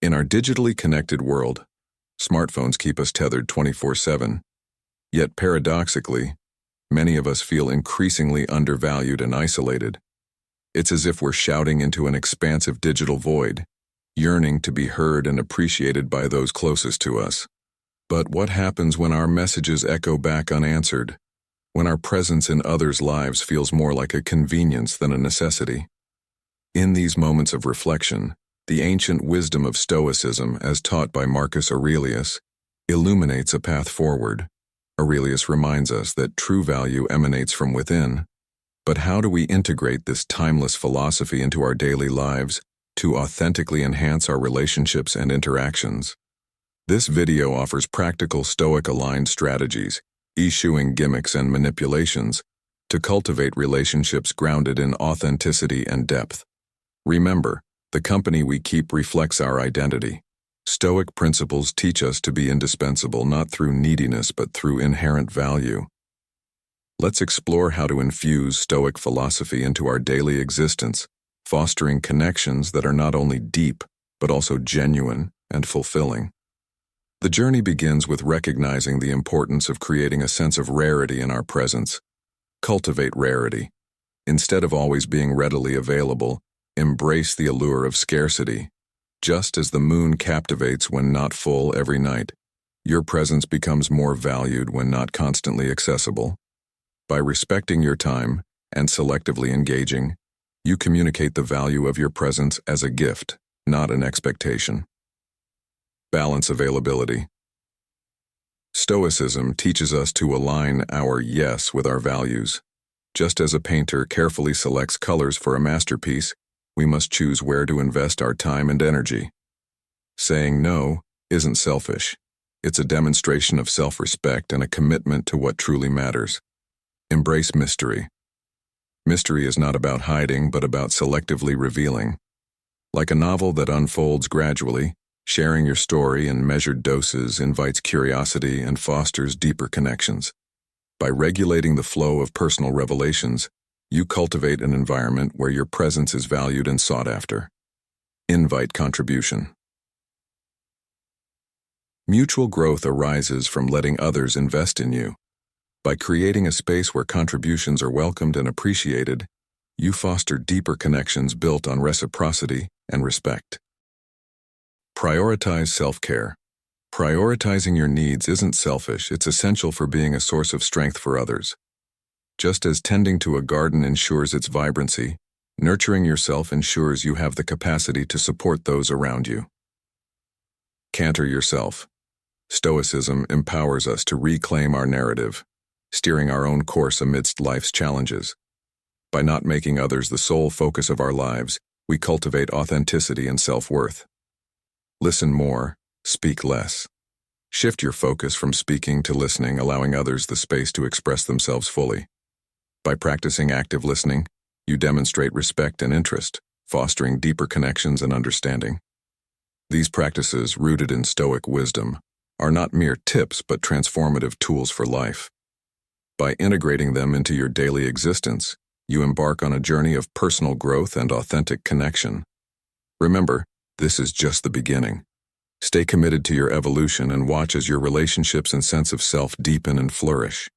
In our digitally connected world, smartphones keep us tethered 24/7. Yet paradoxically, many of us feel increasingly undervalued and isolated. It's as if we're shouting into an expansive digital void, yearning to be heard and appreciated by those closest to us. But what happens when our messages echo back unanswered? When our presence in others' lives feels more like a convenience than a necessity? In these moments of reflection, the ancient wisdom of Stoicism, as taught by Marcus Aurelius, illuminates a path forward. Aurelius reminds us that true value emanates from within. But how do we integrate this timeless philosophy into our daily lives to authentically enhance our relationships and interactions? This video offers practical Stoic-aligned strategies, eschewing gimmicks and manipulations, to cultivate relationships grounded in authenticity and depth. Remember, the company we keep reflects our identity. Stoic principles teach us to be indispensable not through neediness but through inherent value. Let's explore how to infuse Stoic philosophy into our daily existence, fostering connections that are not only deep but also genuine and fulfilling. The journey begins with recognizing the importance of creating a sense of rarity in our presence. Cultivate rarity. Instead of always being readily available, embrace the allure of scarcity. Just as the moon captivates when not full every night, your presence becomes more valued when not constantly accessible. By respecting your time and selectively engaging, you communicate the value of your presence as a gift, not an expectation. Balance availability. Stoicism teaches us to align our yes with our values. Just as a painter carefully selects colors for a masterpiece, we must choose where to invest our time and energy. Saying no isn't selfish. It's a demonstration of self-respect and a commitment to what truly matters. Embrace mystery. Mystery is not about hiding, but about selectively revealing. Like a novel that unfolds gradually, sharing your story in measured doses invites curiosity and fosters deeper connections. By regulating the flow of personal revelations, you cultivate an environment where your presence is valued and sought after. Invite contribution. Mutual growth arises from letting others invest in you. By creating a space where contributions are welcomed and appreciated, you foster deeper connections built on reciprocity and respect. Prioritize self-care. Prioritizing your needs isn't selfish, it's essential for being a source of strength for others. Just as tending to a garden ensures its vibrancy, nurturing yourself ensures you have the capacity to support those around you. Canter yourself. Stoicism empowers us to reclaim our narrative, steering our own course amidst life's challenges. By not making others the sole focus of our lives, we cultivate authenticity and self-worth. Listen more, speak less. Shift your focus from speaking to listening, allowing others the space to express themselves fully. By practicing active listening, you demonstrate respect and interest, fostering deeper connections and understanding. These practices, rooted in Stoic wisdom, are not mere tips but transformative tools for life. By integrating them into your daily existence, you embark on a journey of personal growth and authentic connection. Remember, this is just the beginning. Stay committed to your evolution and watch as your relationships and sense of self deepen and flourish.